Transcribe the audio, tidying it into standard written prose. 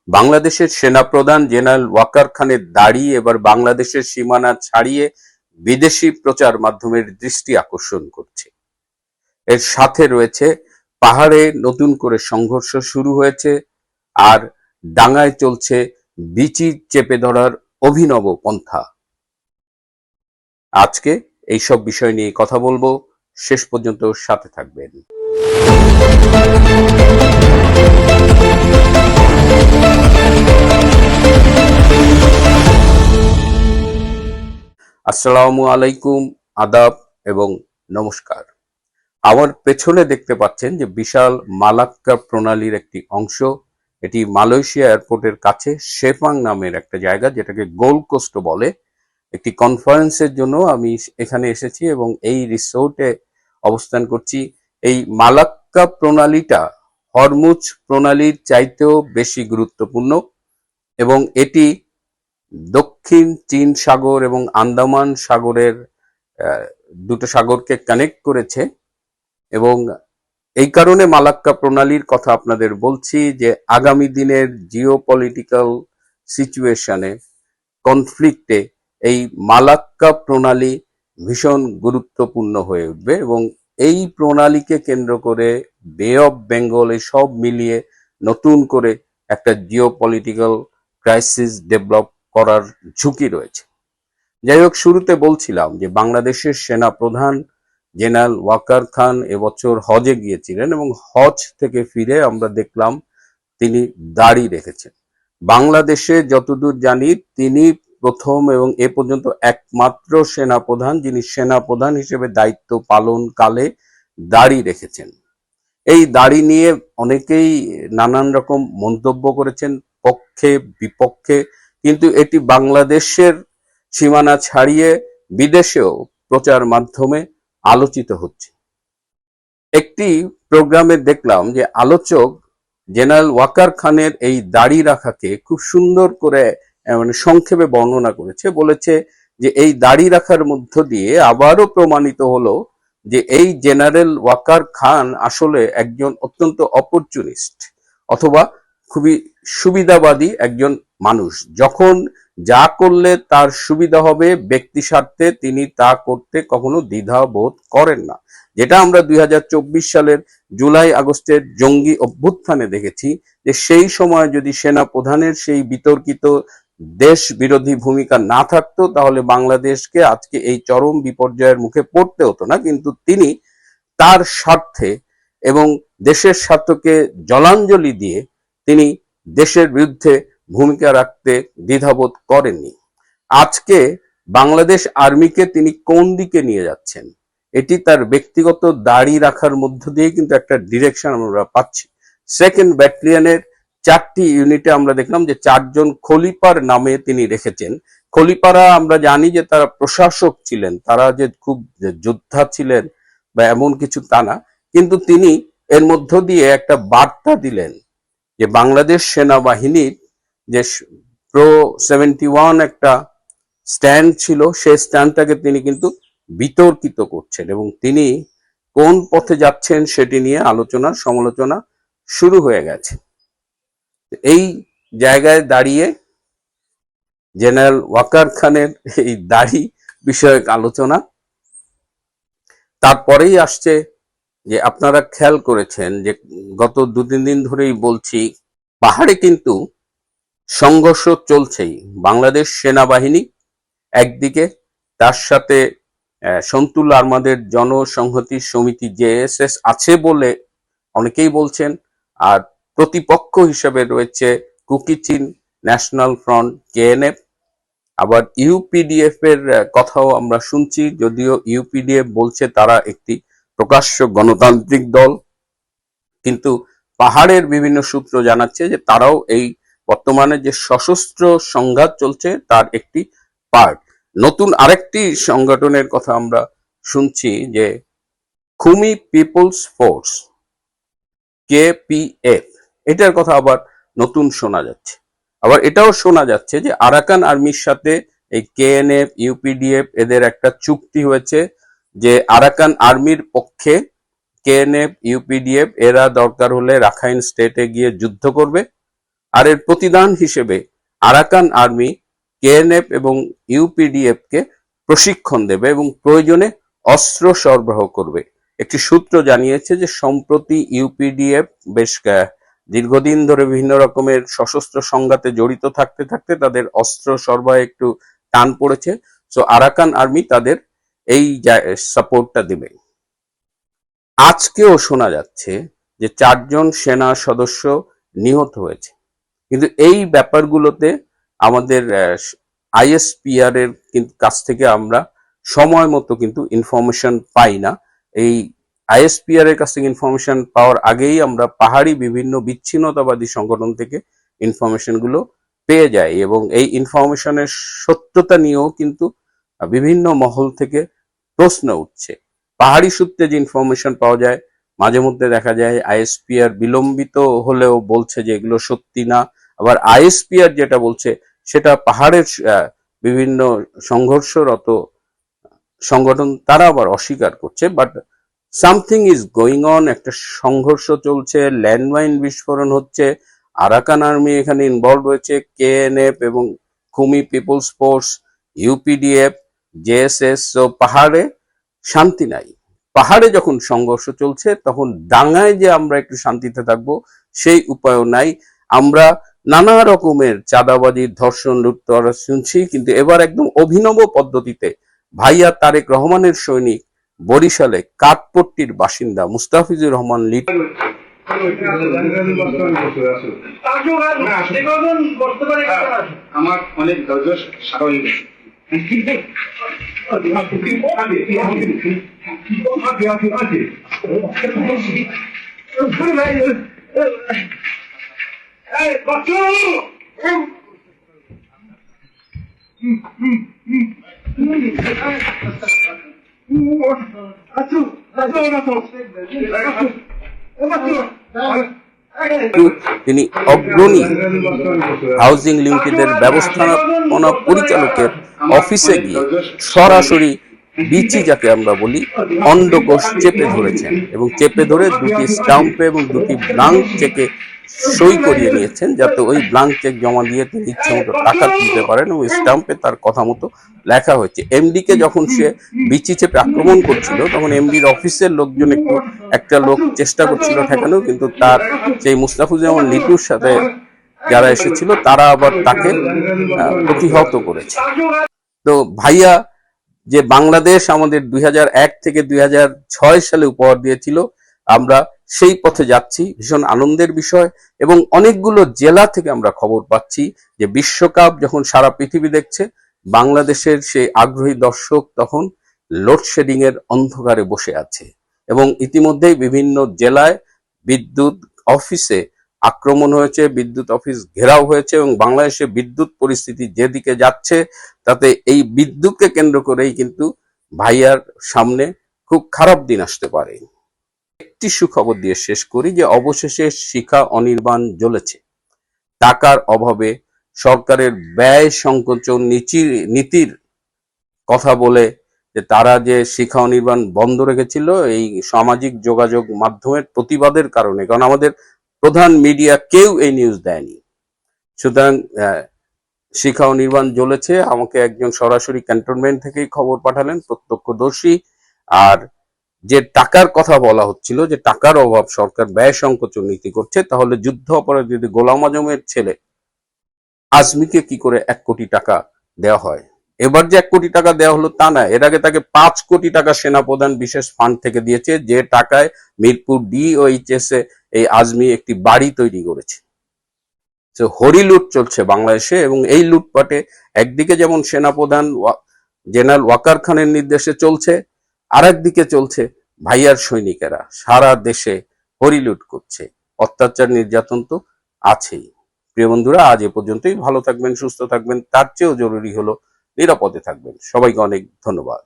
বাংলাদেশের সেনাপ্রধান জেনারেল ওয়াকার খানের দাড়ি এবার বাংলাদেশের সীমানা ছাড়িয়ে বিদেশি প্রচার মাধ্যমের দৃষ্টি আকর্ষণ করছে। এর সাথে রয়েছে পাহাড়ে নতুন করে সংঘর্ষ শুরু হয়েছে, আর ডাঙায় চলছে বিচি চেপে ধরার অভিনব পন্থা। আজকে এইসব বিষয় নিয়ে কথা বলবো, শেষ পর্যন্ত সাথে থাকবেন। আসসালামু আলাইকুম, আদাব এবং নমস্কার। আমার পেছনে দেখতে পাচ্ছেন যে বিশাল মালাক্কা প্রণালীর একটি অংশ। এটি মালয়েশিয়া এয়ারপোর্টের কাছে সেপাং নামের একটা জায়গা, যেটাকে গোল্ড কোস্ট বলে। একটি কনফারেন্সের জন্য আমি এখানে এসেছি এবং এই রিসোর্টে অবস্থান করছি। এই মালাক্কা প্রণালীটা হরমুজ প্রণালীর চাইতেও বেশি গুরুত্বপূর্ণ এবং এটি দক্ষিণ চীন সাগর এবং আন্দামান সাগরের দুটো সাগরকে কানেক্ট করেছে। এবং এই কারণে মালাক্কা প্রণালীর কথা আপনাদের বলছি যে আগামী দিনের জিওপলিটিক্যাল সিচুয়েশনে, কনফ্লিক্টে এই মালাক্কা প্রণালী ভীষণ গুরুত্বপূর্ণ হয়ে উঠবে এবং এই প্রণালীকে কেন্দ্র করে বে অফ বেঙ্গল সব মিলিয়ে নতুন করে একটা জিওপলিটিক্যাল ক্রাইসিস ডেভেলপ করার ঝুঁকি রয়েছে। যাই হোক, শুরুতে বলছিলাম যে বাংলাদেশের সেনা প্রধান জেনারেল ওয়াকার খান এবছর হজে গিয়েছিলেন এবং হজ থেকে ফিরে আমরা দেখলাম তিনি দাড়ি রেখেছেন। বাংলাদেশে যতদূর জানি তিনি প্রথম এবং এ পর্যন্ত একমাত্র সেনাপ্রধান যিনি সেনাপ্রধান হিসেবে দায়িত্ব পালনকালে দাড়ি রেখেছেন। এই দাড়ি নিয়ে অনেকেই নানান রকম মন্তব্য করেছেন, পক্ষে বিপক্ষে, কিন্তু এটি বাংলাদেশের সীমানা ছাড়িয়ে বিদেশেও প্রচার মাধ্যমে আলোচিত হচ্ছে। একটি প্রোগ্রামে দেখলাম যে আলোচক জেনারেল ওয়াকার খানের এই দাড়ি রাখাকে খুব সুন্দর করে মানে সংক্ষেপে বর্ণনা করেছে। বলেছে যে এই দাড়ি রাখার মধ্য দিয়ে আবারও প্রমাণিত হলো যে এই জেনারেল ওয়াকার খান আসলে একজন অত্যন্ত অপরচুনিস্ট অথবা খুবই সুবিধাবাদী একজন মানুষ। যখন যা করলে তার সুবিধা হবে ব্যক্তি স্বার্থে তিনি তা করতে কখনো দ্বিধা বোধ করেন না, যেটা আমরা 2024 সালের জুলাই আগস্টের জঙ্গি অভ্যুত্থানে দেখেছি যে সেই সময় যদি সেনা প্রধানের সেই বিতর্কিত দেশ বিরোধী ভূমিকা না থাকতো তাহলে বাংলাদেশকে আজকে এই চরম বিপর্যয়ের মুখে পড়তে হতো না। কিন্তু তিনি তার স্বার্থে এবং দেশের স্বার্থকে জলাঞ্জলি দিয়ে তিনি দেশের বিরুদ্ধে ভূমিকা রাখতে দ্বিধাবোধ করেননি। আজকে বাংলাদেশ আর্মিকে তিনি কোন দিকে নিয়ে যাচ্ছেন এটি তার ব্যক্তিগত দাড়ি রাখার মধ্য দিয়ে কিন্তু একটা ডিরেকশন আমরা পাচ্ছি। সেকেন্ড ব্যাটালিয়নের 4টি ইউনিটে আমরা দেখলাম যে 4 জন খলিফার নামে তিনি রেখেছেন। খলিফারা আমরা জানি যে তারা প্রশাসক ছিলেন, তারা যে খুব যোদ্ধা ছিলেন বা এমন কিছু তা না, কিন্তু তিনি এর মধ্য দিয়ে একটা বার্তা দিলেন যে বাংলাদেশ সেনাবাহিনীর যে প্রো 71 একটা স্ট্যান্ড ছিল সেই স্ট্যান্ডটাকে তিনি কিন্তু বিতর্কিত করছেন এবং তিনি কোন পথে যাচ্ছেন সেটি নিয়ে আলোচনা সমালোচনা শুরু হয়ে গেছে। এই জায়গায় দাঁড়িয়ে জেনারেল ওয়াকার খানের এই দাড়ি বিষয়ক আলোচনা, তারপরেই আসছে যে আপনারা খেয়াল করেছেন যে গত 2-3 দিন ধরেই বলছি পাহাড়ে কিন্তু সংঘর্ষ চলছেই। বাংলাদেশ সেনাবাহিনী একদিকে, তার সাথে সন্তুল আর্মাদের জনসংহতি সমিতি জেএসএস আছে বলে অনেকেই বলছেন, আর প্রতিপক্ষ হিসেবে রয়েছে কুকি চিন ন্যাশনাল ফ্রন্ট কেএনএফ। আবার ইউপিডিএফ এর কথাও আমরা শুনছি, যদিও ইউপিডিএফ বলছে তারা একটি প্রকাশ্য গণতান্ত্রিক দল, কিন্তু পাহাড়ের বিভিন্ন সূত্র জানাচ্ছে যে তারাও এই বর্তমানে যে সশস্ত্র সংঘাত চলছে তার একটি পার্ট। নতুন আরেকটি সংগঠনের কথা আমরা শুনছি যে খুমি পিপলস ফোর্স, কেপিএফ, এটার কথা আবার নতুন শোনা যাচ্ছে। আবার এটাও শোনা যাচ্ছে যে আরাকান আর্মির সাথে এই কেএনএফ ইউপিডিএফ এদের একটা চুক্তি হয়েছে যে আরাকান আর্মির পক্ষে কেএনএফ ইউপিডিএফ এরা দরকার হলে রাখাইন স্টেটে গিয়ে যুদ্ধ করবে, আর এর প্রতিদান হিসেবে আরাকান আর্মি কেএনএফ এবং ইউপিডিএফ কে প্রশিক্ষণ দেবে এবং প্রয়োজনে অস্ত্র সরবরাহ করবে। একটি সূত্র জানিয়েছে যে সম্প্রতি ইউপিডিএফ বেশ দীর্ঘদিন ধরে বিভিন্ন রকমের সশস্ত্র সংঘাতে জড়িত থাকতে থাকতে তাদের অস্ত্র সরবরাহে একটু টান পড়েছে। সো আরাকান আর্মি তাদের এই সাপোর্টটা দেবে। আজকেও শোনা যাচ্ছে যে 4 জন সেনা সদস্য নিহত হয়েছে, কিন্তু এই ব্যাপারগুলোতে আমাদের আইএসপিআর এর কাছ থেকে আমরা সময় মতো কিন্তু ইনফরমেশন পাই না। এই আইএসপিআর এর কাছ থেকে ইনফরমেশন পাওয়ার আগেই আমরা পাহাড়ি বিভিন্ন বিচ্ছিন্নতাবাদী সংগঠন থেকে ইনফরমেশন গুলো পেয়ে যাই এবং এই ইনফরমেশনের সত্যতা নিয়েও কিন্তু বিভিন্ন মহল থেকে প্রশ্ন উঠছে। পাহাড়ি সূত্রে যে ইনফরমেশন পাওয়া যায়, মাঝে মধ্যে দেখা যায় আইএসপিআর বিলম্বিত হলেও বলছে যে এগুলো সত্যি না, আবার আইএসপিআর যেটা বলছে সেটা পাহাড়ের বিভিন্ন সংঘর্ষরত সংগঠন তারা আবার অস্বীকার করছে। But something is going on, একটা সংঘর্ষ চলছে, ল্যান্ডমাইন বিস্ফোরণ হচ্ছে, আরাকান আর্মি এখানে ইনভলভ হয়েছে, কেএনএফ এবং Khumi people's force, UPDF, JSS. পাহাড়ে শান্তি নাই। পাহাড়ে যখন সংঘর্ষ চলছে তখন ডাঙায় যে আমরা একটু শান্তিতে থাকবো সেই উপায়ও নাই। আমরা নানা রকমের চাঁদাবাজি, ধর্ষণ, লুটতরা শুনছি, কিন্তু এবার একদম অভিনব পদ্ধতিতে ভাইয়া তারেক রহমানের সৈনিক বরিশালে কাঠপট্টির বাসিন্দা মুস্তাফিজুর রহমান লিটু আমার অনেক ধৈর্য স্বাভাবিক তিনি অগ্রণী হাউজিং লিমিটেডের ব্যবস্থাপনা পরিচালকের অফিসে গিয়ে সরাসরি বিচি যাকে আমরা বলি অন্ডকোষ চেপে ধরেছেন এবং চেপে ধরে 2টি স্টাম্পে এবং 2টি ব্লাঙ্ক চেকে সই করিয়ে নিয়েছেন, যাতে ওই ব্লাঙ্ক চেক জমা দিয়ে তিনি ইচ্ছে মতো টাকা তুলতে পারেন। ওই স্টাম্পে তার কথা মতো লেখা হয়েছে। এমডি কে যখন সে বিচি চেপে আক্রমণ করছিল তখন এমডির অফিসের লোকজন একটা লোক চেষ্টা করছিল ঠেকানো, কিন্তু তার সেই মুস্তাফিজুর রহমান লিটুর সাথে যারা এসেছিল তারা আবার তাকে প্রতিহত করেছে। তো ভাইয়া যে বাংলাদেশ আমাদের 2001 থেকে 2006 সালে উপহার দিয়েছিল, আমরা সেই পথে যাচ্ছি, ভীষণ আনন্দের বিষয়। এবং অনেকগুলো জেলা থেকে আমরা খবর পাচ্ছি যে বিশ্বকাপ যখন সারা পৃথিবী দেখছে, বাংলাদেশের সেই আগ্রহী দর্শক তখন লোডশেডিং এর অন্ধকারে বসে আছে এবং ইতিমধ্যেই বিভিন্ন জেলায় বিদ্যুৎ অফিসে আক্রমণ হয়েছে, বিদ্যুৎ অফিস ঘেরাও হয়েছে এবং বাংলাদেশে বিদ্যুৎ পরিস্থিতি যেদিকে যাচ্ছে তাতে এই বিদ্যুৎকে কেন্দ্র করেই কিন্তু ভাইয়ার সামনে খুব খারাপ দিন আসতে পারে। একটি সুখবর দিয়ে শেষ করি যে অবশেষে শিখা অনির্বাণ জ্বলেছে। টাকার অভাবে সরকারের ব্যয় সংকোচন নীতির কথা বলে যে তারা যে শিখা অনির্বাণ বন্ধ রেখেছিল এই সামাজিক যোগাযোগ মাধ্যমের প্রতিবাদের কারণে, কারণ আমাদের প্রধান মিডিয়া কেউ এই নিউজ দেয়নি। সুতরাং শিখা অনির্বাণ জ্বলেছে। আমাকে একজন সরাসরি ক্যান্টনমেন্ট থেকেই খবর পাঠালেন, প্রত্যক্ষদর্শী। আর যে টাকার কথা বলা হচ্ছিল যে টাকার অভাব সরকার ব্যয় সংকোচন নীতি করছে, তাহলে যুদ্ধ অপরাধী যদি গোলাম আজমের ছেলে আজমিকে কি করে 1 কোটি টাকা দেওয়া হয়? এবার যে 1 কোটি টাকা দেওয়া হলো তা না, এর আগে তাকে 5 কোটি টাকা সেনাপ্রধান বিশেষ ফান্ড থেকে দিয়েছে, যে টাকায় মিরপুর DOHS এ এই আজমি একটি বাড়ি তৈরি করেছে। হরি লুট চলছে বাংলাদেশে এবং এই লুটপাটে একদিকে যেমন সেনাপ্রধান জেনারেল ওয়াকার খানের নির্দেশে চলছে, আর একদিকে চলছে ভাইয়ার সৈনিকেরা সারা দেশে হরি লুট করছে। অত্যাচার নির্যাতন তো আছেই। প্রিয় বন্ধুরা, আজ এ পর্যন্তই। ভালো থাকবেন, সুস্থ থাকবেন, তার চেয়েও জরুরি হলো নিরাপদে থাকবেন। সবাইকে অনেক ধন্যবাদ।